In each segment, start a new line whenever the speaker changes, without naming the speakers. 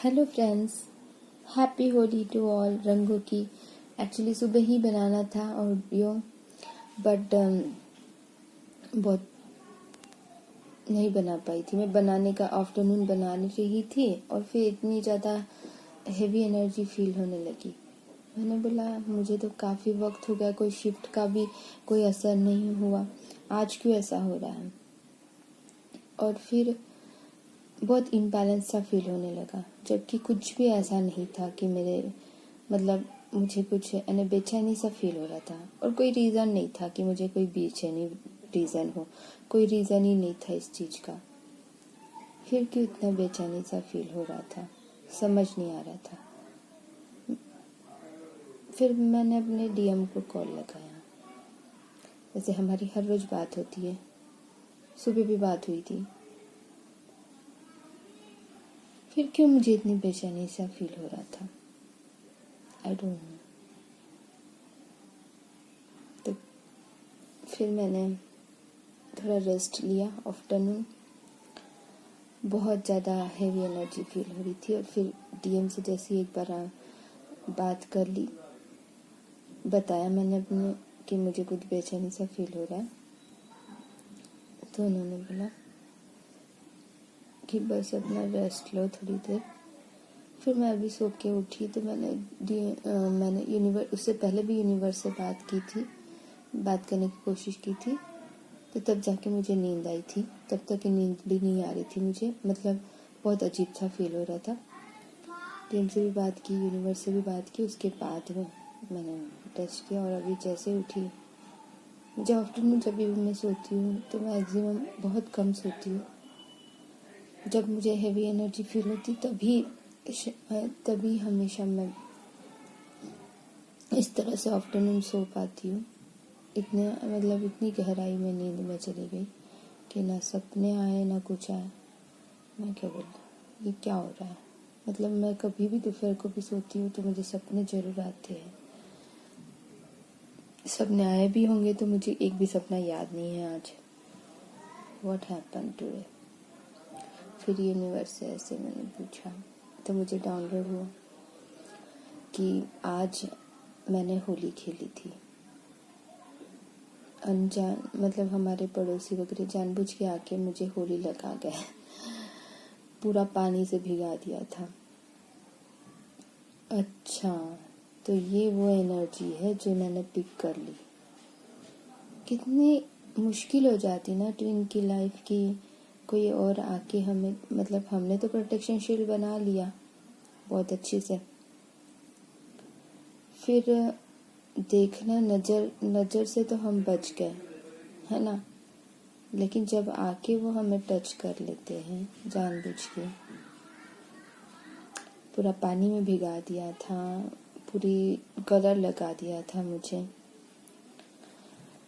Hello friends, happy Holi to all. रंगों की actually सुबह ही बनाना था ऑडियो, बट बहुत नहीं बना पाई थी। मैं बनाने का आफ्टरनून बनाने रही थी और फिर इतनी ज़्यादा हेवी एनर्जी फील होने लगी। मैंने बोला मुझे तो काफ़ी वक्त हो गया, कोई शिफ्ट का भी कोई असर नहीं हुआ, आज क्यों ऐसा हो रहा है। और फिर बहुत इम्बैलेंस सा फील होने लगा, जबकि कुछ भी ऐसा नहीं था कि मुझे कुछ बेचैनी सा फील हो रहा था। और कोई रीज़न नहीं था कि मुझे कोई बेचैनी रीज़न हो, कोई रीज़न ही नहीं था इस चीज़ का। फिर क्यों इतना बेचैनी सा फील हो रहा था, समझ नहीं आ रहा था। फिर मैंने अपने डीएम को कॉल लगाया। जैसे हमारी हर रोज़ बात होती है, सुबह भी बात हुई थी। फिर क्यों मुझे इतनी बेचैनी सा फील हो रहा था, आई डोंट नो। तो फिर मैंने थोड़ा रेस्ट लिया आफ्टरनून। बहुत ज़्यादा हेवी एनर्जी फील हो रही थी और फिर डीएम से जैसे एक बार बात कर ली, बताया मैंने अपने कि मुझे कुछ बेचैनी सा फील हो रहा है। तो उन्होंने बोला कि बस अपना रेस्ट लो थोड़ी देर। फिर मैं अभी सो के उठी तो मैंने उससे पहले भी यूनिवर्स से बात की थी, बात करने की कोशिश की थी। तो तब जाके मुझे नींद आई थी, तब तक नींद भी नहीं आ रही थी मुझे, बहुत अजीब सा फील हो रहा था। टीम से भी बात की, यूनिवर्स से भी बात की, उसके बाद में मैंने टेस्ट किया और अभी जैसे उठी। मुझे आफ्टरनून जब भी मैं सोती हूँ तो मैक्सिमम बहुत कम सोती हूँ। जब मुझे हेवी एनर्जी फील होती तभी हमेशा मैं इस तरह से आफ्टरनून सो पाती हूँ। इतनी गहराई में नींद में चली गई कि ना सपने आए ना कुछ आए। मैं क्या बोलूँ, ये क्या हो रहा है। मैं कभी भी दोपहर को भी सोती हूँ तो मुझे सपने जरूर आते हैं। सपने आए भी होंगे तो मुझे एक भी सपना याद नहीं है आज। What happen today. फिर यूनिवर्स से ऐसे मैंने पूछा तो मुझे डाउनलोड हुआ कि आज मैंने होली खेली थी। अनजान हमारे पड़ोसी वगैरह जानबूझ के आके मुझे होली लगा गए, पूरा पानी से भिगा दिया था। अच्छा, तो ये वो एनर्जी है जो मैंने पिक कर ली। कितनी मुश्किल हो जाती ना ट्विन की लाइफ की। कोई और आके हमें हमने तो प्रोटेक्शन शील्ड बना लिया बहुत अच्छे से। फिर देखना नज़र से तो हम बच गए, है ना। लेकिन जब आके वो हमें टच कर लेते हैं जानबूझ के, पूरा पानी में भिगा दिया था, पूरी कलर लगा दिया था मुझे।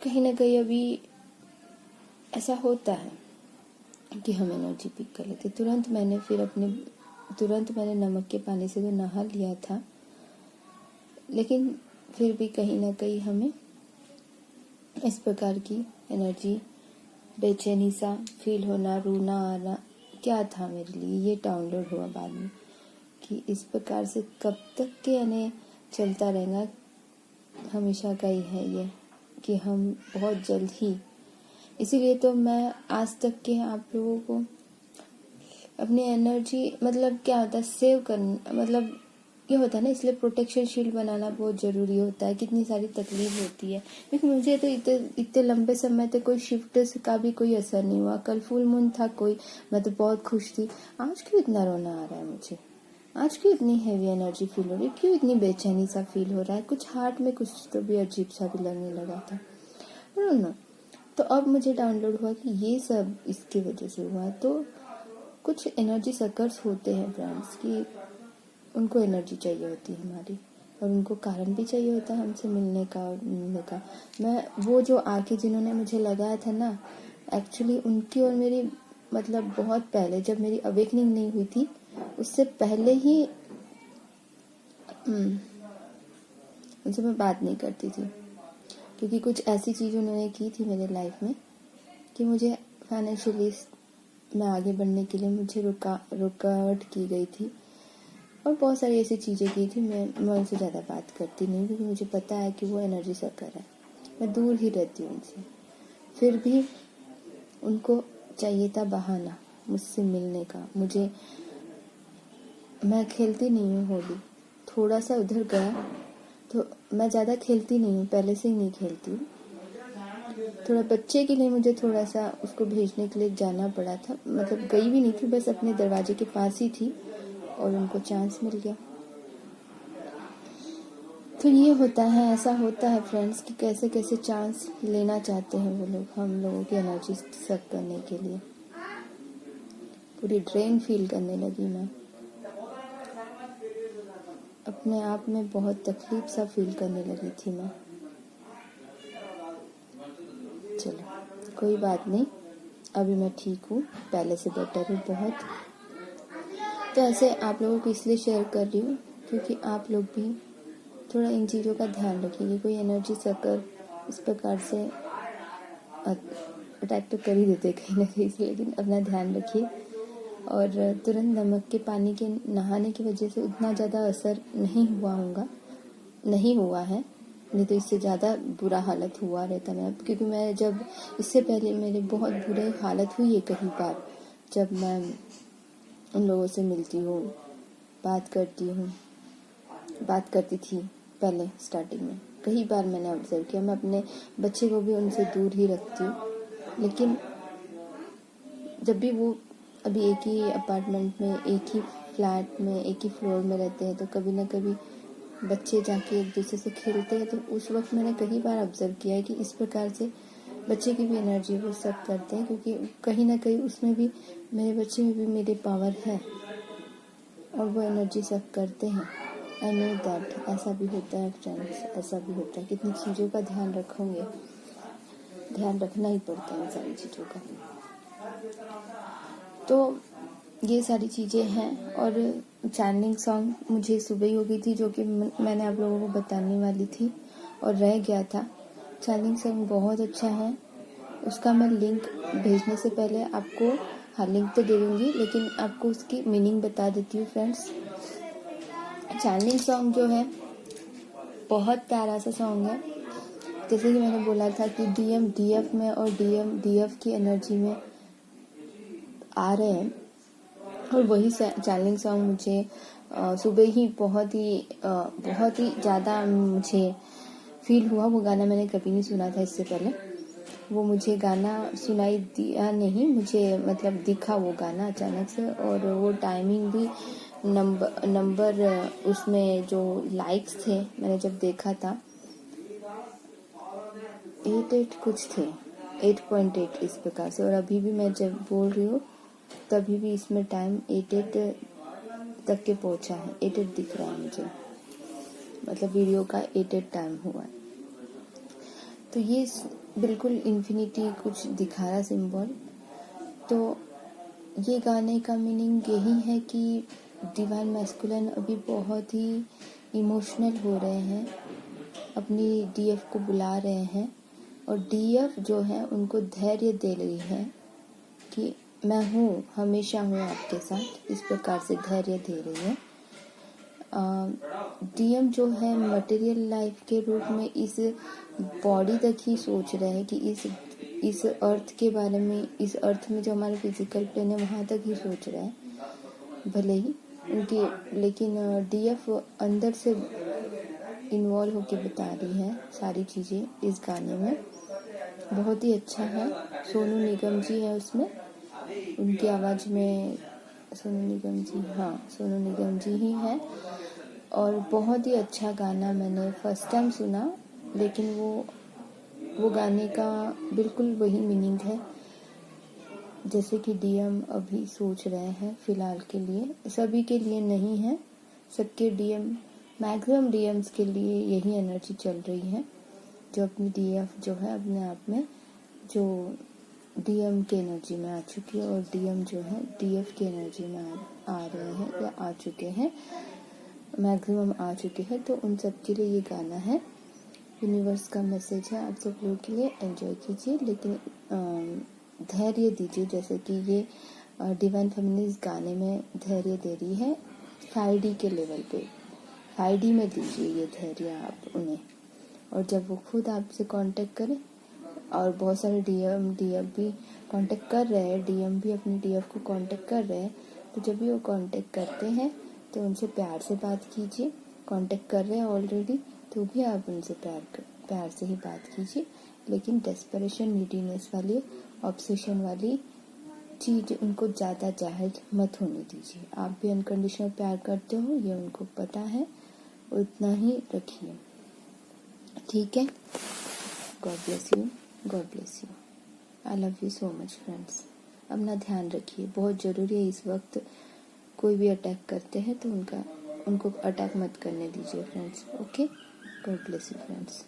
कहीं ना कहीं अभी ऐसा होता है कि हम एनर्जी पिक कर लेते। तुरंत मैंने नमक के पानी से तो नहा लिया था, लेकिन फिर भी कहीं ना कहीं हमें इस प्रकार की एनर्जी, बेचैनी सा फील होना, रोना आना, क्या था मेरे लिए ये डाउनलोड हुआ बाद में कि इस प्रकार से कब तक के चलता रहेगा। हमेशा का ही है ये कि हम बहुत जल्द ही, इसीलिए तो मैं आज तक के आप लोगों को अपनी एनर्जी क्या होता है सेव करना, ये होता है ना, इसलिए प्रोटेक्शन शील्ड बनाना बहुत ज़रूरी होता है। कितनी सारी तकलीफ होती है, लेकिन मुझे तो इतने लंबे समय तक कोई शिफ्ट का भी कोई असर नहीं हुआ। कल फुल मून था मैं तो बहुत खुश थी। आज क्यों इतना रोना आ रहा है मुझे, आज क्यों इतनी हैवी एनर्जी फील हो रही है, क्यों इतनी बेचैनी सा फील हो रहा है, कुछ हार्ट में कुछ तो भी अजीब सा भी लगने लगा था ना। तो अब मुझे डाउनलोड हुआ कि ये सब इसकी वजह से हुआ। तो कुछ एनर्जी सर्कल्स होते हैं फ्रेंड्स कि उनको एनर्जी चाहिए होती है हमारी, और उनको कारण भी चाहिए होता है हमसे मिलने का और मिलने का। मैं वो जो आके जिन्होंने मुझे लगाया था ना, एक्चुअली उनकी और मेरी बहुत पहले, जब मेरी अवेकनिंग नहीं हुई थी उससे पहले ही उनसे मैं बात नहीं करती थी, क्योंकि कुछ ऐसी चीज़ उन्होंने की थी मेरे लाइफ में कि मुझे फाइनेंशियली में आगे बढ़ने के लिए मुझे रुकावट की गई थी। और बहुत सारी ऐसी चीज़ें की थी। मैं उनसे ज़्यादा बात करती नहीं, क्योंकि मुझे पता है कि वो एनर्जी सकर है, मैं दूर ही रहती हूँ उनसे। फिर भी उनको चाहिए था बहाना मुझसे मिलने का। मैं खेलती नहीं हूँ होली, थोड़ा सा उधर गया तो मैं ज़्यादा खेलती नहीं हूँ, पहले से ही नहीं खेलती हूँ। थोड़ा बच्चे के लिए मुझे थोड़ा सा उसको भेजने के लिए जाना पड़ा था, मतलब गई भी नहीं थी, बस अपने दरवाजे के पास ही थी और उनको चांस मिल गया। तो ये होता है, ऐसा होता है फ्रेंड्स कि कैसे कैसे चांस लेना चाहते हैं वो लोग हम लोगों की एनर्जी सक करने के लिए। पूरी ड्रेन फील करने लगी मैं, अपने आप में बहुत तकलीफ सा फील करने लगी थी मैं। चलो कोई बात नहीं, अभी मैं ठीक हूँ, पहले से बेटर हूँ बहुत। तो ऐसे आप लोगों को इसलिए शेयर कर रही हूँ क्योंकि आप लोग भी थोड़ा इन चीज़ों का ध्यान रखिए। कोई एनर्जी सकर इस प्रकार से अटैक तो कर ही देते कहीं ना कहीं से, लेकिन अपना ध्यान रखिए। और तुरंत नमक के पानी के नहाने की वजह से उतना ज़्यादा असर नहीं हुआ है, नहीं तो इससे ज़्यादा बुरा हालत हुआ रहता मेरा। क्योंकि मैं जब इससे पहले मेरे बहुत बुरे हालत हुई है कई बार, जब मैं उन लोगों से मिलती हूँ, बात करती थी पहले स्टार्टिंग में। कई बार मैंने ऑब्जर्व किया, मैं अपने बच्चे को भी उनसे दूर ही रखती हूँ, लेकिन जब भी वो अभी एक ही अपार्टमेंट में, एक ही फ्लैट में, एक ही फ्लोर में रहते हैं, तो कभी ना कभी बच्चे जाके एक दूसरे से खेलते हैं। तो उस वक्त मैंने कई बार ऑब्जर्व किया है कि इस प्रकार से बच्चे की भी एनर्जी वो सब करते हैं, क्योंकि कहीं ना कहीं उसमें भी, मेरे बच्चे में भी मेरे पावर है और वो एनर्जी सब करते हैं। I know that. ऐसा भी होता है फ्रेंड्स, ऐसा भी होता है। कितनी चीज़ों का ध्यान रखोगे, ध्यान रखना ही पड़ता है इन सारी चीज़ों का। तो ये सारी चीज़ें हैं। और चैनलिंग सॉन्ग मुझे सुबह ही हो गई थी, जो कि मैंने आप लोगों को बताने वाली थी और रह गया था। चैनलिंग सॉन्ग बहुत अच्छा है, उसका मैं लिंक भेजने से पहले आपको, हाँ लिंक तो दे दूँगी, लेकिन आपको उसकी मीनिंग बता देती हूँ फ्रेंड्स। चैनलिंग सॉन्ग जो है बहुत प्यारा सा सॉन्ग है। जैसे कि मैंने बोला था कि डीएम डीएफ में और डीएम डीएफ की एनर्जी में आ रहे हैं, और वही चैनलिंग सॉन्ग मुझे सुबह ही बहुत ही ज़्यादा मुझे फील हुआ। वो गाना मैंने कभी नहीं सुना था इससे पहले, वो मुझे गाना सुनाई दिया नहीं, मुझे मतलब दिखा वो गाना अचानक से। और वो टाइमिंग भी, नंबर उसमें जो लाइक्स थे, मैंने जब देखा था 88 कुछ थे, 8.8 इस प्रकार से। और अभी भी मैं जब बोल रही हूँ तभी भी इसमें टाइम 88 तक के पहुँचा है, 88 दिख रहा है मुझे, मतलब वीडियो का 88 टाइम हुआ है। तो ये बिल्कुल इन्फिनिटी कुछ दिखा रहा सिंबल। तो ये गाने का मीनिंग यही है कि डिवाइन मैस्कुलिन अभी बहुत ही इमोशनल हो रहे हैं, अपनी डीएफ को बुला रहे हैं, और डीएफ जो है उनको धैर्य दे रही है कि मैं हूँ, हमेशा हूँ आपके साथ, इस प्रकार से धैर्य दे रही है। डीएम जो है मटेरियल लाइफ के रूप में इस बॉडी तक ही सोच रहे हैं कि इस अर्थ के बारे में, इस अर्थ में जो हमारा फिजिकल प्लेन है वहाँ तक ही सोच रहे हैं भले ही उनकी, लेकिन डीएफ अंदर से इन्वॉल्व होके बता रही है सारी चीज़ें इस गाने में। बहुत ही अच्छा है। सोनू निगम जी है उसमें, उनकी आवाज़ में सोनू निगम जी, हाँ सोनू निगम जी ही है। और बहुत ही अच्छा गाना, मैंने फर्स्ट टाइम सुना, लेकिन वो गाने का बिल्कुल वही मीनिंग है जैसे कि डीएम अभी सोच रहे हैं फिलहाल के लिए, सभी के लिए नहीं है, सबके डीएम, मैक्सिमम डीएम्स के लिए यही एनर्जी चल रही है, जो अपनी डीएफ जो है अपने आप में जो डीएम के एनर्जी में आ चुकी है, और डीएम जो है डीएफ की एनर्जी में आ रहे हैं या आ चुके हैं, मैक्सिमम आ चुके हैं। तो उन सब के लिए ये गाना है, यूनिवर्स का मैसेज है आप सब लोगों के लिए। एंजॉय कीजिए, लेकिन धैर्य दीजिए, जैसे कि ये डिवाइन फेमिनिन इस गाने में धैर्य दे रही है, 5D के लेवल पे 5D में दीजिए ये धैर्य आप उन्हें। और जब वो खुद आपसे कांटेक्ट करें, और बहुत सारे डीएफ भी कांटेक्ट कर रहे हैं, डीएम भी अपनी डीएफ को कांटेक्ट कर रहे हैं, तो जब भी वो कांटेक्ट करते हैं तो उनसे प्यार से बात कीजिए। कांटेक्ट कर रहे हैं ऑलरेडी तो भी आप उनसे प्यार से ही बात कीजिए, लेकिन डेस्परेशन, नीडीनेस वाली, ऑब्सेशन वाली चीज उनको ज़्यादा जाहिर मत होने दीजिए। आप भी अनकंडीशनल प्यार करते हो, ये उनको पता है, उतना ही रखिए, ठीक है। God bless you, God bless you, I love you so much friends. अपना ध्यान रखिए, बहुत ज़रूरी है इस वक्त। कोई भी अटैक करते हैं तो उनको अटैक मत करने दीजिए friends, okay. God bless you friends.